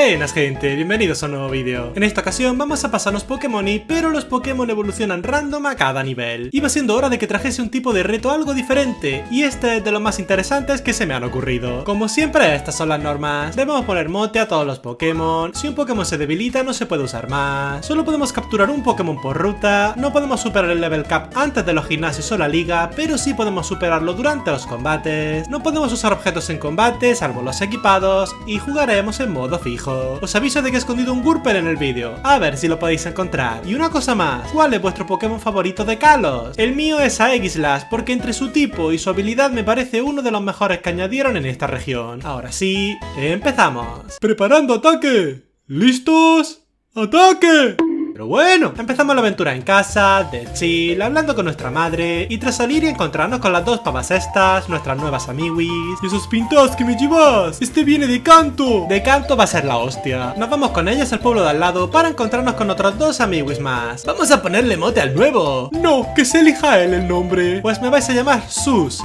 Buenas gente, bienvenidos a un nuevo vídeo. En esta ocasión vamos a pasarnos Pokémon, pero los Pokémon evolucionan random a cada nivel. Iba siendo hora de que trajese un tipo de reto algo diferente, y este es de los más interesantes que se me han ocurrido. Como siempre, estas son las normas. Debemos poner mote a todos los Pokémon. Si un Pokémon se debilita no se puede usar más. Solo podemos capturar un Pokémon por ruta. No podemos superar el level cap antes de los gimnasios o la liga, pero sí podemos superarlo durante los combates. No podemos usar objetos en combate, salvo los equipados, y jugaremos en modo fijo. Os aviso de que he escondido un Wurper en el vídeo, a ver si lo podéis encontrar. Y una cosa más, ¿cuál es vuestro Pokémon favorito de Kalos? El mío es Aegislash, porque entre su tipo y su habilidad me parece uno de los mejores que añadieron en esta región. Ahora sí, empezamos. ¡Preparando ataque! ¿Listos? ¡Ataque! Pero bueno, empezamos la aventura en casa, de chill, hablando con nuestra madre, y tras salir y encontrarnos con las dos pavas estas, nuestras nuevas amiguis. ¿Y esos pintados que me llevas? Este viene de Kanto. De Kanto va a ser la hostia. Nos vamos con ellas al pueblo de al lado para encontrarnos con otros dos amiguis más. Vamos a ponerle mote al nuevo. No, que se elija él el nombre. Pues me vais a llamar Sus.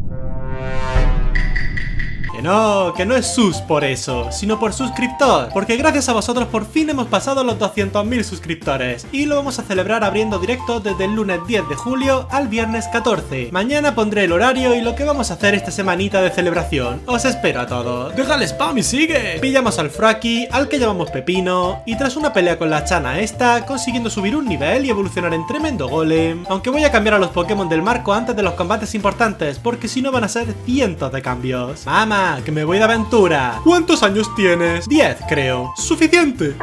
Que no es Sus por eso, sino por suscriptor, porque gracias a vosotros por fin hemos pasado los 200.000 suscriptores y lo vamos a celebrar abriendo directo desde el lunes 10 de julio al viernes 14. Mañana pondré el horario y lo que vamos a hacer esta semanita de celebración. Os espero a todos. ¡Deja el spam y sigue! Pillamos al Froakie, al que llamamos Pepino, y tras una pelea con la Chana esta, consiguiendo subir un nivel y evolucionar en tremendo golem. Aunque voy a cambiar a los Pokémon del marco antes de los combates importantes, porque si no van a ser cientos de cambios. ¡Mamá! Que me voy de aventura. ¿Cuántos años tienes? 10, creo. ¿Suficiente?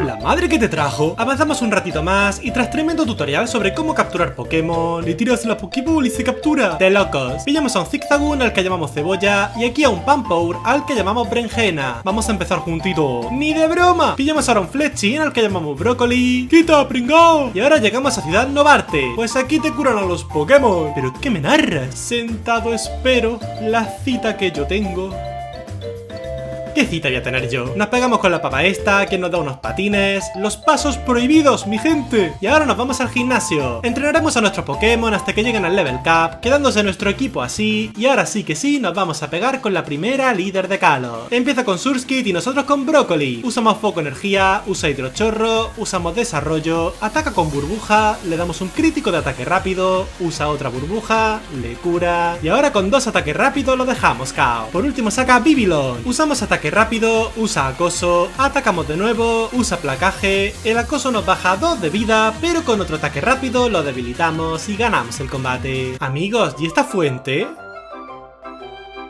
La madre que te trajo. Avanzamos un ratito más y tras tremendo tutorial sobre cómo capturar Pokémon, le tiras la Pokéball y se captura. De locos. Pillamos a un Zigzagoon al que llamamos Cebolla y aquí a un Pampour al que llamamos Berenjena. Vamos a empezar juntito. ¡Ni de broma! Pillamos ahora un Fletching al que llamamos Brócoli. ¡Quita, pringao! Y ahora llegamos a Ciudad Novarte. Pues aquí te curan a los Pokémon. ¿Pero qué me narras? Sentado espero la cita que yo tengo. ¿Qué cita voy a tener yo? Nos pegamos con la pava esta, que nos da unos patines. Los pasos prohibidos, mi gente. Y ahora nos vamos al gimnasio. Entrenaremos a nuestros Pokémon hasta que lleguen al level cap, quedándose nuestro equipo así. Y ahora sí que sí, nos vamos a pegar con la primera líder de Kalos. Empieza con Surskit y nosotros con Brócoli. Usamos foco energía, usa hidrochorro, usamos desarrollo, ataca con burbuja, le damos un crítico de ataque rápido, usa otra burbuja, le cura. Y ahora con dos ataques rápidos lo dejamos KO. Por último saca Bibilon. Usamos ataque rápido, usa acoso, atacamos de nuevo, usa placaje, el acoso nos baja 2 de vida, pero con otro ataque rápido lo debilitamos y ganamos el combate. Amigos, ¿y esta fuente?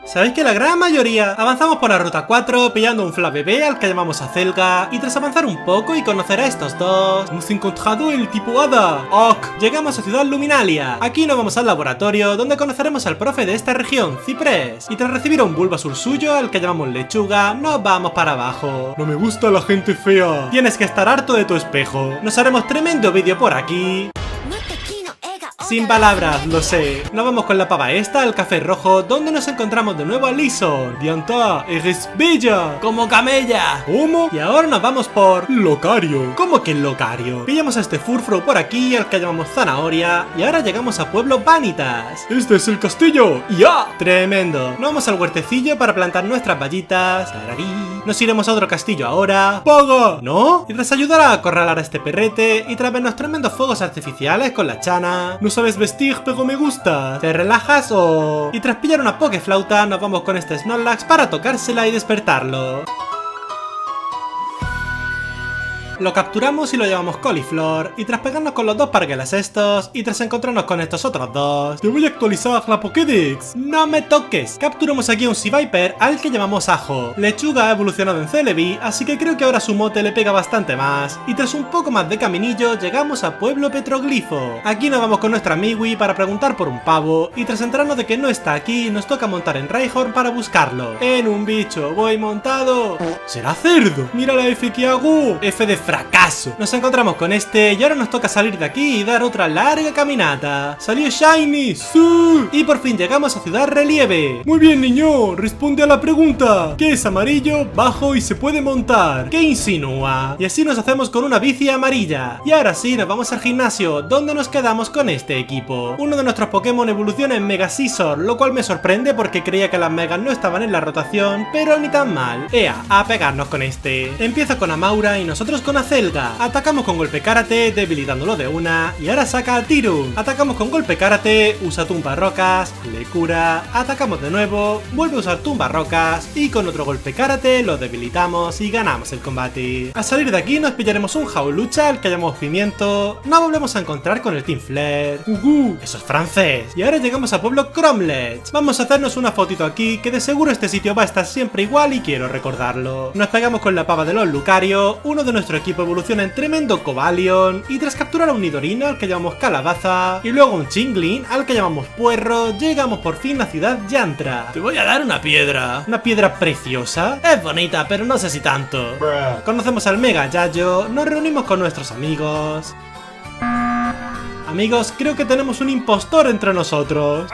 Sabéis que la gran mayoría avanzamos por la ruta 4 pillando un Flabébé al que llamamos Acelga y tras avanzar un poco y conocer a estos dos, hemos encontrado el tipo Hada. ¡Ok! Llegamos a Ciudad Luminalia. Aquí nos vamos al laboratorio donde conoceremos al profe de esta región, Ciprés, y tras recibir un Bulbasaur suyo al que llamamos Lechuga, nos vamos para abajo. No me gusta la gente fea. Tienes que estar harto de tu espejo. Nos haremos tremendo vídeo por aquí. Sin palabras, lo sé. Nos vamos con la pava esta al café rojo, donde nos encontramos de nuevo a Lison. Dianta, eres bella. Como camella. ¿Cómo? Y ahora nos vamos por Locario. ¿Cómo que Locario? Pillamos a este Furfrou por aquí, al que llamamos Zanahoria. Y ahora llegamos a Pueblo Vanitas. Este es el castillo. ¡Ya! Tremendo. Nos vamos al huertecillo para plantar nuestras vallitas. Tararí. Nos iremos a otro castillo ahora. ¡Paga! ¿No? Y tras ayudar a acorralar a este perrete y tras vernos tremendos fuegos artificiales con la Chana. No sabes vestir, pero me gusta. ¿Te relajas o...? Y tras pillar una Pokeflauta nos vamos con este Snorlax para tocársela y despertarlo. Lo capturamos y lo llevamos Coliflor, y tras pegarnos con los dos parguelas estos, y tras encontrarnos con estos otros dos, te voy a actualizar la Pokédex. ¡No me toques! Capturamos aquí a un Seaviper al que llamamos Ajo. Lechuga ha evolucionado en Celebi, así que creo que ahora su mote le pega bastante más. Y tras un poco más de caminillo, llegamos a Pueblo Petroglifo. Aquí nos vamos con nuestra Miwi para preguntar por un pavo, y tras enterarnos de que no está aquí, nos toca montar en Rhyhorn para buscarlo. En un bicho voy montado. ¿Será cerdo? Mira la F que hago. F de fracaso. Nos encontramos con este y ahora nos toca salir de aquí y dar otra larga caminata. ¡Salió Shiny! ¡Sí! Y por fin llegamos a Ciudad Relieve. Muy bien, niño, responde a la pregunta. ¿Qué es amarillo, bajo y se puede montar? ¿Qué insinúa? Y así nos hacemos con una bici amarilla. Y ahora sí, nos vamos al gimnasio, donde nos quedamos con este equipo. Uno de nuestros Pokémon evoluciona en Mega Scizor, lo cual me sorprende porque creía que las Megas no estaban en la rotación, pero ni tan mal. Ea, a pegarnos con este. Empiezo con Amaura y nosotros con Azelga. Atacamos con golpe karate, debilitándolo de una, y ahora saca a Tirun. Atacamos con golpe karate, usa tumba rocas, le cura, atacamos de nuevo, vuelve a usar tumba rocas, y con otro golpe karate lo debilitamos y ganamos el combate. A salir de aquí nos pillaremos un Jaulucha al que llamamos Pimiento, nos volvemos a encontrar con el Team Flare. Eso es francés. Y ahora llegamos al pueblo Cromlech. Vamos a hacernos una fotito aquí, que de seguro este sitio va a estar siempre igual y quiero recordarlo. Nos pegamos con la pava de los Lucario, uno de nuestro equipo evoluciona en tremendo Cobalion, y tras capturar a un Nidorino al que llamamos Calabaza, y luego un Chinglin al que llamamos Puerro, llegamos por fin a Ciudad Yantra. Te voy a dar una piedra. ¿Una piedra preciosa? Es bonita, pero no sé si tanto. Conocemos al Mega Yayo, nos reunimos con nuestros amigos. Amigos, creo que tenemos un impostor entre nosotros.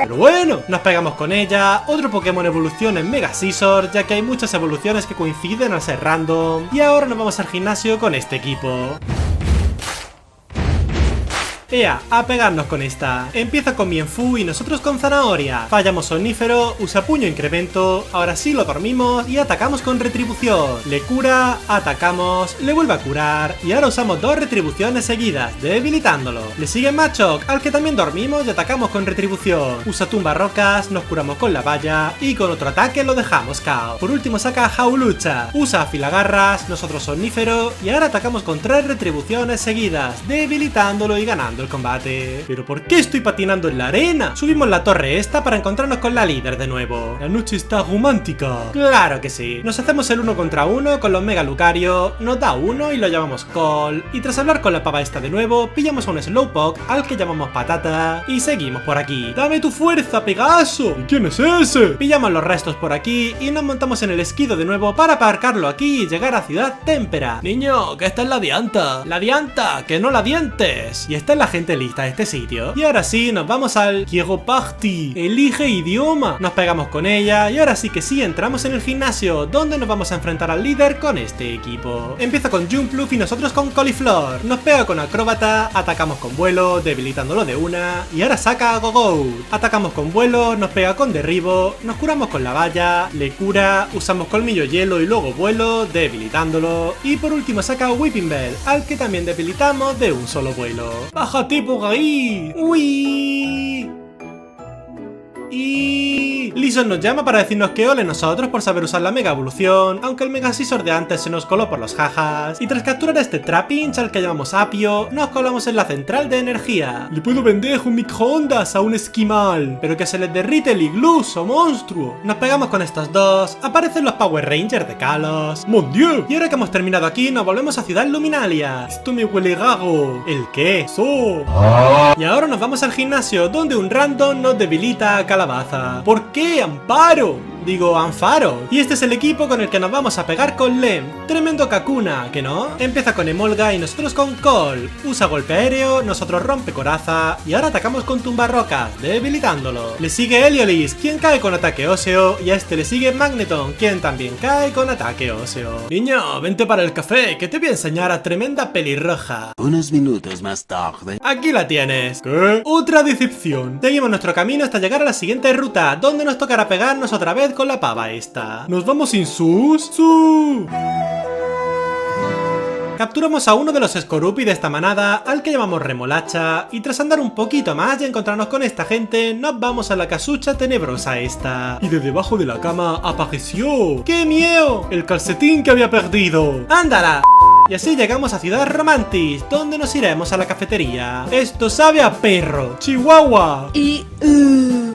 Pero bueno, nos pegamos con ella. Otro Pokémon evoluciona en Mega Scizor, ya que hay muchas evoluciones que coinciden al ser random. Y ahora nos vamos al gimnasio con este equipo. Ea, a pegarnos con esta. Empieza con Mienfoo y nosotros con Zanahoria. Fallamos Somnífero, usa puño incremento, ahora sí lo dormimos y atacamos con Retribución. Le cura, atacamos, le vuelve a curar y ahora usamos dos retribuciones seguidas, debilitándolo. Le sigue Machoke, al que también dormimos y atacamos con Retribución. Usa tumba rocas, nos curamos con la valla y con otro ataque lo dejamos KO. Por último saca Jaulucha, usa afilagarras, nosotros Somnífero y ahora atacamos con 3 retribuciones seguidas, debilitándolo y ganando el combate. ¿Pero por qué estoy patinando en la arena? Subimos la torre esta para encontrarnos con la líder de nuevo. La noche está romántica. Claro que sí. Nos hacemos el 1 contra 1 con los Mega Lucario, nos da 1 y lo llamamos Call. Y tras hablar con la pava esta de nuevo, pillamos a un Slowpoke al que llamamos Patata y seguimos por aquí. ¡Dame tu fuerza, Pegaso! ¿Y quién es ese? Pillamos los restos por aquí y nos montamos en el esquido de nuevo para aparcarlo aquí y llegar a Ciudad Témpera. Niño, que esta es la Dianta. La Dianta, que no la dientes. Y esta es la gente lista de este sitio. Y ahora sí, nos vamos al Quiero Party. Elige idioma. Nos pegamos con ella y ahora sí que sí entramos en el gimnasio, donde nos vamos a enfrentar al líder con este equipo. Empieza con Jumpluff y nosotros con Cauliflower. Nos pega con Acróbata, atacamos con vuelo, debilitándolo de una, y ahora saca a Gogo. Atacamos con vuelo, nos pega con derribo, nos curamos con la valla, le cura, usamos colmillo hielo y luego vuelo, debilitándolo, y por último saca a Whipping Bell, al que también debilitamos de un solo vuelo. ¡Bájate por ahí! ¡Uy! Y Lison nos llama para decirnos que ole nosotros por saber usar la Mega Evolución, aunque el Mega Scizor de antes se nos coló por los jajas. Y tras capturar a este Trapinch al que llamamos Apio, nos colamos en la central de energía. Le puedo vender un microondas a un esquimal, pero que se les derrite el igluso, monstruo. Nos pegamos con estos dos, aparecen los Power Rangers de Kalos. ¡Mon Dieu! Y ahora que hemos terminado aquí, nos volvemos a Ciudad Luminalia. Esto me huele raro. ¿El qué? Y ahora nos vamos al gimnasio, donde un random nos debilita a Calabaza. ¿Por qué, Amparo? Digo, Anfaro. Y este es el equipo con el que nos vamos a pegar con Lem. Tremendo Kakuna, ¿que no? Empieza con Emolga y nosotros con Call. Usa golpe aéreo, nosotros rompe coraza y ahora atacamos con tumbarrocas, debilitándolo. Le sigue Heliolis, quien cae con ataque óseo, y a este le sigue Magneton, quien también cae con ataque óseo. Niño, vente para el café, que te voy a enseñar a tremenda pelirroja. Unos minutos más tarde. Aquí la tienes. ¿Qué? Otra decepción. Seguimos nuestro camino hasta llegar a la siguiente ruta, donde nos tocará pegarnos otra vez con la pava esta. ¿Nos vamos sin sus? ¡Su! Capturamos a uno de los Skorupi de esta manada, al que llamamos Remolacha, y tras andar un poquito más y encontrarnos con esta gente, nos vamos a la casucha tenebrosa esta. Y de debajo de la cama apareció... ¡Qué miedo! El calcetín que había perdido. ¡Ándala! Y así llegamos a Ciudad Romantis, donde nos iremos a la cafetería. Esto sabe a perro, Chihuahua. Y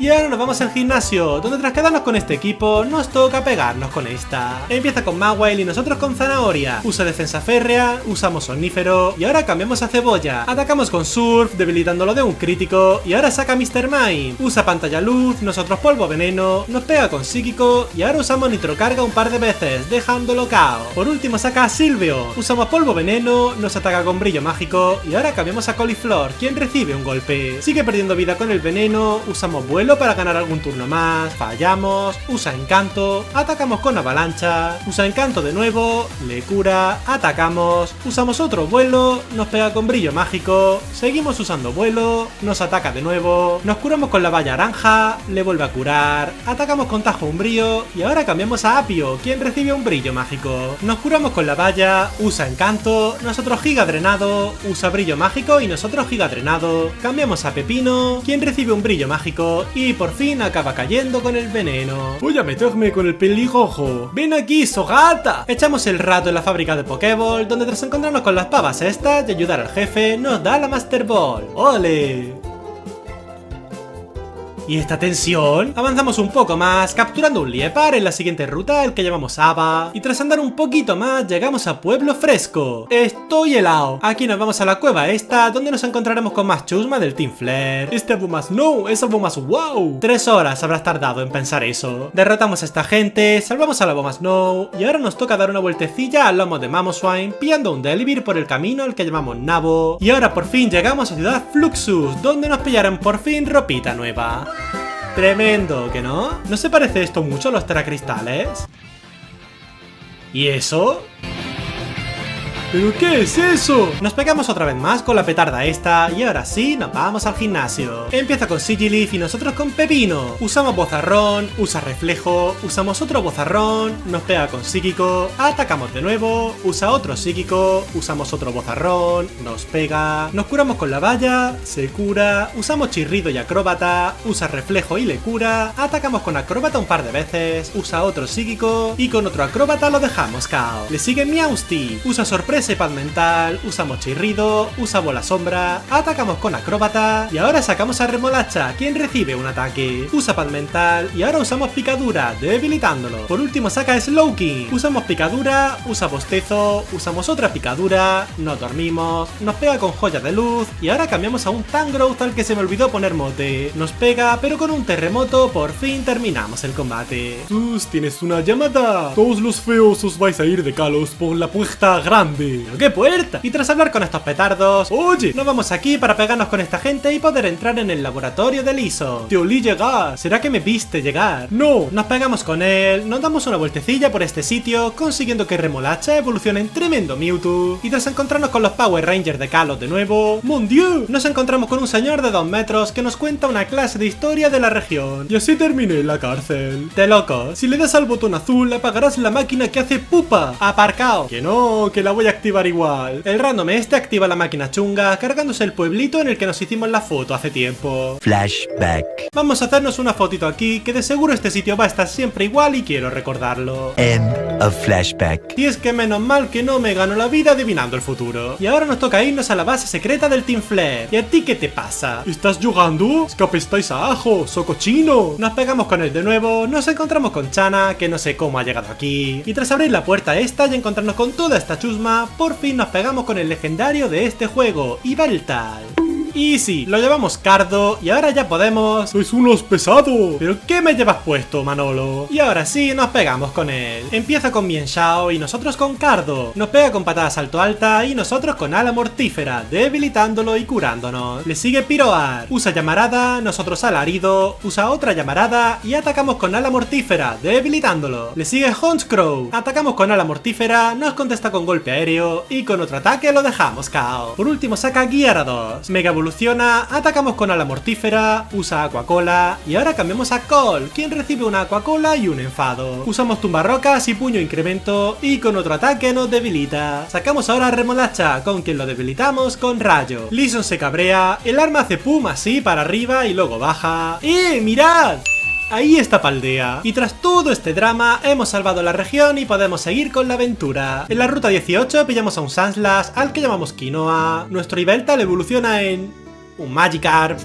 Y ahora nos vamos al gimnasio, donde tras quedarnos con este equipo, nos toca pegarnos con esta. Empieza con Mawile y nosotros con Zanahoria. Usa defensa férrea, usamos Omnífero y ahora cambiamos a Cebolla. Atacamos con Surf, debilitándolo de un crítico y ahora saca Mr. Mime. Usa pantalla luz, nosotros polvo veneno, nos pega con psíquico y ahora usamos nitrocarga un par de veces, dejándolo KO. Por último saca a Silvio. Usamos polvo veneno, nos ataca con brillo mágico y ahora cambiamos a Cauliflor, quien recibe un golpe. Sigue perdiendo vida con el veneno, usamos vuelo para ganar algún turno más, fallamos, usa encanto, atacamos con avalancha, usa encanto de nuevo, le cura, atacamos, usamos otro vuelo, nos pega con brillo mágico, seguimos usando vuelo, nos ataca de nuevo, nos curamos con la valla naranja, le vuelve a curar, atacamos con tajo umbrío y ahora cambiamos a Apio, quien recibe un brillo mágico. Nos curamos con la valla, usa encanto, nosotros giga drenado, usa brillo mágico y nosotros giga drenado, cambiamos a Pepino, quien recibe un brillo mágico y por fin acaba cayendo con el veneno. Voy a meterme con el pelirrojo. Ven aquí, Sogata. Echamos el rato en la fábrica de Pokéball, donde tras encontrarnos con las pavas estas y ayudar al jefe, nos da la Master Ball. ¡Ole! ¿Y esta tensión? Avanzamos un poco más, capturando un Liepar en la siguiente ruta, el que llamamos Ava. Y tras andar un poquito más, llegamos a Pueblo Fresco. Estoy helado. Aquí nos vamos a la cueva esta, donde nos encontraremos con más chusma del Team Flare. Este Abomas no, es Abomas wow. 3 horas habrás tardado en pensar eso. Derrotamos a esta gente, salvamos a la Abomas no, y ahora nos toca dar una vueltecilla al lomo de Mamoswine, pillando un Delibird por el camino, el que llamamos Nabo. Y ahora por fin llegamos a Ciudad Fluxus, donde nos pillarán por fin ropita nueva. Tremendo, ¿que no? ¿No se parece esto mucho a los teracristales? ¿Y eso? ¿Pero qué es eso? Nos pegamos otra vez más con la petarda esta y ahora sí nos vamos al gimnasio. Empieza con Sigilyph y nosotros con Pepino. Usamos bozarrón, usa reflejo, usamos otro bozarrón, nos pega con psíquico, atacamos de nuevo, usa otro psíquico, usamos otro bozarrón, nos pega, nos curamos con la valla, se cura, usamos chirrido y acróbata, usa reflejo y le cura, atacamos con acróbata un par de veces, usa otro psíquico y con otro acróbata lo dejamos KO. Le sigue Meowsty, usa sorpresa y pad mental, usamos chirrido, usa bola sombra, atacamos con acróbata y ahora sacamos a Remolacha, quien recibe un ataque, usa pad mental y ahora usamos picadura, debilitándolo. Por último saca Slowking, usamos picadura, usa bostezo, usamos otra picadura, nos dormimos, nos pega con joya de luz y ahora cambiamos a un Tangrowth al que se me olvidó poner mote. Nos pega pero con un terremoto por fin terminamos el combate. Sus, tienes una llamada. Todos los feos os vais a ir de calos por la puerta grande. ¿Pero qué puerta? Y tras hablar con estos petardos, oye, nos vamos aquí para pegarnos con esta gente y poder entrar en el laboratorio de Liso. Te olí llegar. ¿Será que me viste llegar? No. Nos pegamos con él, nos damos una vueltecilla por este sitio, consiguiendo que Remolacha evolucione en tremendo Mewtwo. Y tras encontrarnos con los Power Rangers de Kalos de nuevo, ¡mon Dieu! Nos encontramos con un señor de 2 metros que nos cuenta una clase de historia de la región. Y así terminé en la cárcel. De loco, si le das al botón azul apagarás la máquina que hace pupa. Aparcao. Que no, que la voy a activar igual. El random este activa la máquina chunga, cargándose el pueblito en el que nos hicimos la foto hace tiempo. Flashback. Vamos a hacernos una fotito aquí, que de seguro este sitio va a estar siempre igual y quiero recordarlo. End of flashback. Y es que menos mal que no me gano la vida adivinando el futuro. Y ahora nos toca irnos a la base secreta del Team Flare. ¿Y a ti qué te pasa? ¿Estás jugando? Es que apestáis a ajo, so cochino. Nos pegamos con él de nuevo, nos encontramos con Chana, que no sé cómo ha llegado aquí. Y tras abrir la puerta esta y encontrarnos con toda esta chusma, por fin nos pegamos con el legendario de este juego, Yveltal. Easy, lo llevamos Cardo y ahora ya podemos... ¡Sois unos pesados! ¿Pero qué me llevas puesto, Manolo? Y ahora sí, nos pegamos con él. Empieza con Mienshao y nosotros con Cardo. Nos pega con patada salto alta y nosotros con ala mortífera, debilitándolo y curándonos. Le sigue Piroar. Usa llamarada, nosotros alarido, usa otra llamarada y atacamos con ala mortífera, debilitándolo. Le sigue Honchkrow. Atacamos con ala mortífera, nos contesta con golpe aéreo y con otro ataque lo dejamos KO. Por último saca Gyarados. Mega evoluciona, atacamos con ala mortífera, usa Aquacola y ahora cambiamos a Cole, quien recibe una Aquacola y un enfado. Usamos tumbarrocas y puño incremento y con otro ataque nos debilita. Sacamos ahora a Remolacha, con quien lo debilitamos con rayo. Lison se cabrea, el arma hace pum así para arriba y luego baja. ¡Mirad! Ahí está Paldea. Y tras todo este drama, hemos salvado la región y podemos seguir con la aventura. En la ruta 18 pillamos a un Sandslash al que llamamos Quinoa. Nuestro Yveltal evoluciona en... un Magikarp.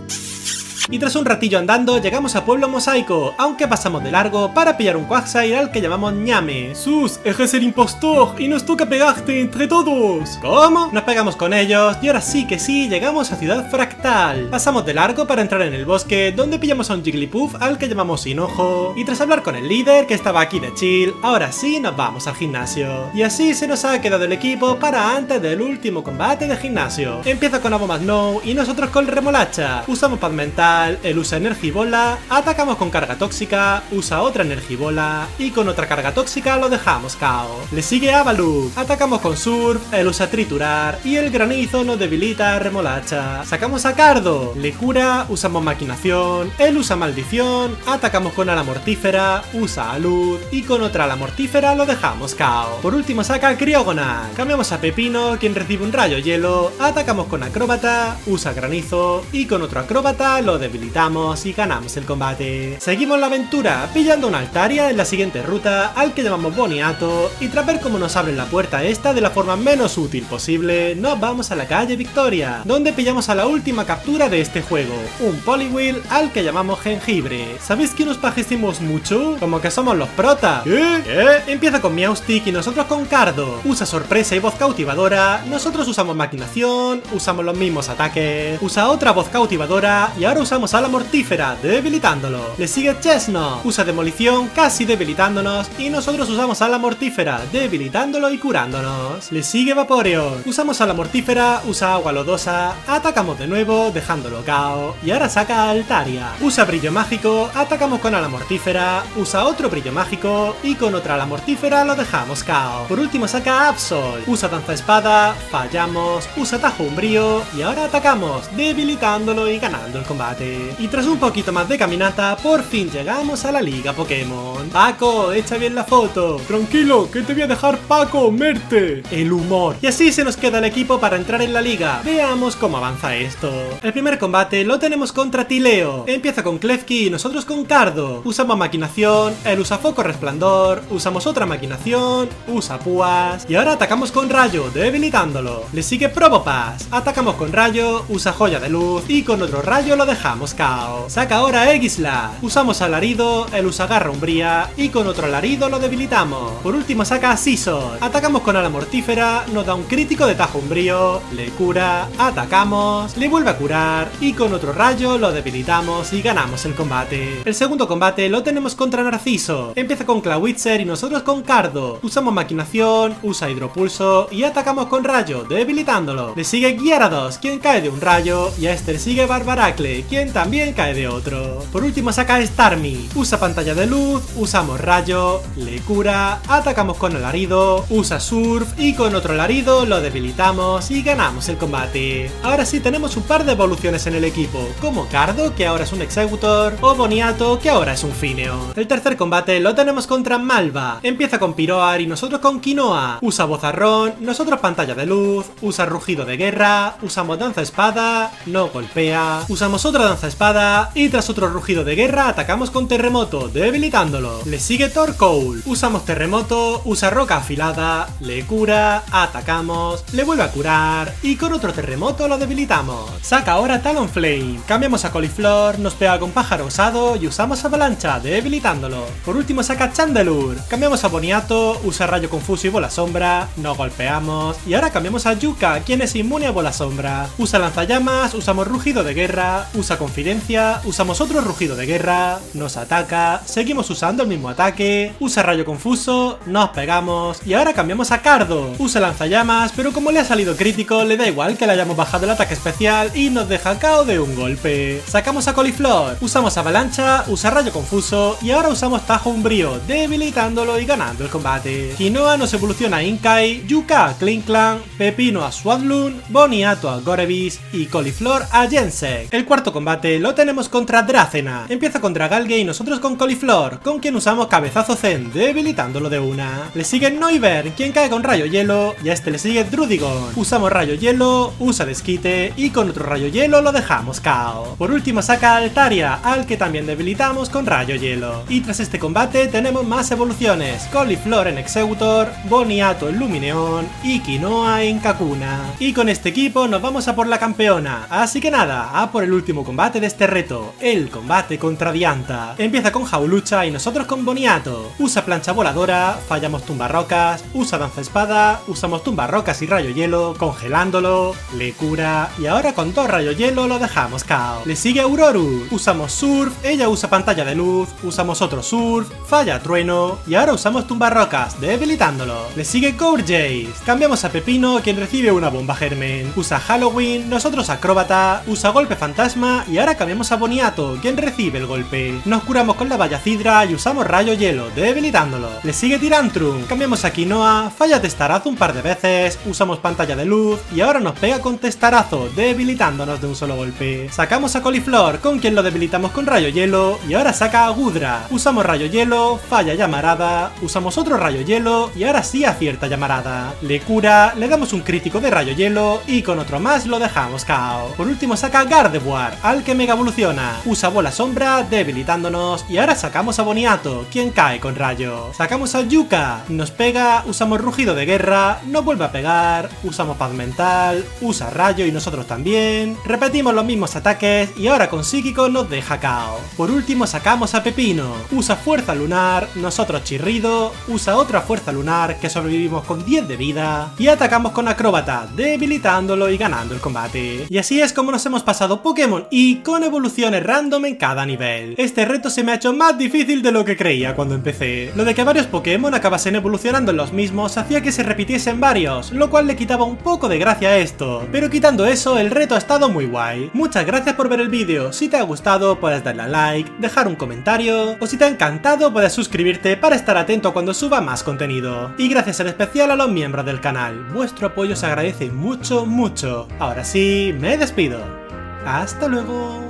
Y tras un ratillo andando llegamos a Pueblo Mosaico, aunque pasamos de largo para pillar un Quagsire al que llamamos Ñame. Sus, eres el impostor y nos toca pegarte entre todos. ¿Cómo? Nos pegamos con ellos y ahora sí que sí llegamos a Ciudad Fractal. Pasamos de largo para entrar en el bosque, donde pillamos a un Jigglypuff al que llamamos Hinojo. Y tras hablar con el líder que estaba aquí de chill, ahora sí nos vamos al gimnasio. Y así se nos ha quedado el equipo para antes del último combate de gimnasio. Empieza con Abomasnow y nosotros con Remolacha. Usamos Paz Mental, él usa Energibola, atacamos con carga tóxica, usa otra Energibola y con otra carga tóxica lo dejamos KO. Le sigue Avaluk, atacamos con Surf, él usa Triturar y el granizo nos debilita a Remolacha. Sacamos a Cardo, le cura, usamos Maquinación, él usa Maldición, atacamos con Ala Mortífera, usa Alud y con otra Ala Mortífera lo dejamos KO. Por último saca a Cryogonal, cambiamos a Pepino quien recibe un rayo hielo, atacamos con Acróbata, usa Granizo y con otro Acróbata lo debilitamos y ganamos el combate. Seguimos la aventura pillando una Altaria en la siguiente ruta al que llamamos Boniato y tras ver cómo nos abren la puerta esta de la forma menos útil posible, nos vamos a la calle Victoria, donde pillamos a la última captura de este juego, un Poliwhirl al que llamamos Jengibre. ¿Sabéis que nos parecemos mucho? Como que somos los protas. ¿Qué? Empieza con Meowstic y nosotros con Cardo. Usa Sorpresa y Voz Cautivadora, nosotros usamos Maquinación, usamos los mismos ataques, usa otra Voz Cautivadora y ahora usamos Ala Mortífera, debilitándolo. Le sigue Chesnaught, usa Demolición casi debilitándonos y nosotros usamos Ala Mortífera, debilitándolo y curándonos. Le sigue Vaporeon, usamos Ala Mortífera, usa Agua Lodosa, atacamos de nuevo dejándolo KO y ahora saca a Altaria. Usa Brillo Mágico, atacamos con Ala Mortífera, usa otro Brillo Mágico y con otra Ala Mortífera lo dejamos KO. Por último saca a Absol, usa Danza Espada, fallamos, usa Tajo Umbrío y ahora atacamos, debilitándolo y ganando el combate. Y tras un poquito más de caminata, por fin llegamos a la Liga Pokémon. Paco, echa bien la foto. Tranquilo, que te voy a dejar Paco, Merte. El humor. Y así se nos queda el equipo para entrar en la liga. Veamos cómo avanza esto. El primer combate lo tenemos contra Tileo. Empieza con Klefki y nosotros con Cardo. Usamos Maquinación, él usa Foco Resplandor, usamos otra Maquinación, usa Púas y ahora atacamos con Rayo, debilitándolo. Le sigue Probopass, atacamos con Rayo, usa Joya de Luz y con otro rayo lo dejamos KO. Saca ahora Aegislash, usamos Alarido, él usa Garra Umbría y con otro Alarido lo debilitamos. Por último saca a Scizor, atacamos con Ala Mortífera, nos da un crítico de Tajo Umbrío, le cura, atacamos, le vuelve a curar y con otro rayo lo debilitamos y ganamos el combate. El segundo combate lo tenemos contra Narciso. Empieza con Clawitzer y nosotros con Cardo. Usamos Maquinación, usa Hidropulso y atacamos con rayo, debilitándolo. Le sigue Gyarados, quien cae de un rayo, y a este le sigue Barbaracle, quien también cae de otro. Por último saca a Starmie, usa Pantalla de Luz, usamos rayo, le cura, atacamos con Alarido, usa Surf y con otro Alarido lo debilitamos y ganamos el combate. Ahora sí tenemos un par de evoluciones en el equipo, como Cardo, que ahora es un Executor, o Boniato, que ahora es un Finneon. El tercer combate lo tenemos contra Malva. Empieza con Piroar y nosotros con Quinoa. Usa Vozarrón, nosotros Pantalla de Luz, usa Rugido de Guerra, usamos Danza Espada, no golpea, usamos otra Danza Espada y tras otro Rugido de Guerra atacamos con Terremoto, debilitándolo. Le sigue Torkoal, usamos Terremoto, usa Roca Afilada, le cura, atacamos, le vuelve a curar y con otro Terremoto lo debilitamos. Saca ahora Talonflame, cambiamos a Cauliflor, nos pega con Pájaro Osado y usamos Avalancha, debilitándolo. Por último saca Chandelure, cambiamos a Boniato, usa Rayo Confuso y Bola Sombra, no golpeamos y ahora cambiamos a Yuka, quien es inmune a Bola Sombra. Usa Lanzallamas, usamos Rugido de Guerra, usa Confidencia, usamos otro Rugido de Guerra, nos ataca, seguimos usando el mismo ataque, usa Rayo Confuso, nos pegamos y ahora cambiamos a Cardo. Usa Lanzallamas, pero como le ha salido crítico, le da igual que le hayamos bajado el ataque especial y nos deja KO de un golpe. Sacamos a Cauliflor, usamos Avalancha, usa Rayo Confuso y ahora usamos Tajo Umbrío, debilitándolo y ganando el combate. Quinoa nos evoluciona a Inkai, Yuka a Klinklang, Pepino a Swadloon, Boniato a Gorebyss y Cauliflor a Jensek. El cuarto combate lo tenemos contra Dracena. Empieza con Dragalge y nosotros con Cauliflor, con quien usamos Cabezazo Zen, debilitándolo de una. Le sigue Noivern, quien cae con Rayo Hielo, y a este le sigue Druddigon. Usamos Rayo Hielo, usa Desquite y con otro Rayo Hielo lo dejamos KO. Por último saca a Altaria, al que también debilitamos con Rayo Hielo. Y tras este combate tenemos más evoluciones, Cauliflor en Executor, Boniato en Lumineon y Quinoa en Kakuna. Y con este equipo nos vamos a por la campeona, así que nada, a por el último combate combate de este reto, el combate contra Dianta. Empieza con Jaulucha y nosotros con Boniato. Usa plancha voladora, fallamos tumbarrocas, usa danza espada, usamos tumbarrocas y rayo hielo, congelándolo, le cura y ahora con 2 rayos hielo lo dejamos KO. Le sigue Aurorus, usamos surf, ella usa pantalla de luz, usamos otro surf, falla trueno y ahora usamos tumbarrocas, debilitándolo. Le sigue Core Jace, cambiamos a Pepino, quien recibe una bomba germen, usa Halloween, nosotros acróbata, usa golpe fantasma y ahora cambiamos a Boniato, quien recibe el golpe. Nos curamos con la valla Cidra y usamos rayo hielo, debilitándolo. Le sigue Tyrantrum, cambiamos a Quinoa, falla testarazo un par de veces, usamos pantalla de luz y ahora nos pega con testarazo, debilitándonos de un solo golpe. Sacamos a Cauliflor, con quien lo debilitamos con rayo hielo y ahora saca a Gudra. Usamos rayo hielo, falla llamarada, usamos otro rayo hielo y ahora sí acierta llamarada. Le cura, le damos un crítico de rayo hielo y con otro más lo dejamos KO. Por último saca a Gardevoir, al que mega evoluciona. Usa bola sombra, debilitándonos y ahora sacamos a Boniato, quien cae con rayo. Sacamos a Yuka, nos pega, usamos rugido de guerra, nos vuelve a pegar, usamos paz mental, usa rayo y nosotros también. Repetimos los mismos ataques y ahora con psíquico nos deja KO. Por último sacamos a Pepino, usa fuerza lunar, nosotros chirrido, usa otra fuerza lunar que sobrevivimos con 10 de vida y atacamos con acróbata, debilitándolo y ganando el combate. Y así es como nos hemos pasado Pokémon y con evoluciones random en cada nivel. Este reto se me ha hecho más difícil de lo que creía cuando empecé. Lo de que varios Pokémon acabasen evolucionando en los mismos hacía que se repitiesen varios, lo cual le quitaba un poco de gracia a esto. Pero quitando eso, el reto ha estado muy guay. Muchas gracias por ver el vídeo. Si te ha gustado puedes darle a like, dejar un comentario o si te ha encantado puedes suscribirte para estar atento cuando suba más contenido. Y gracias en especial a los miembros del canal. Vuestro apoyo se agradece mucho, mucho. Ahora sí, me despido. Hasta luego.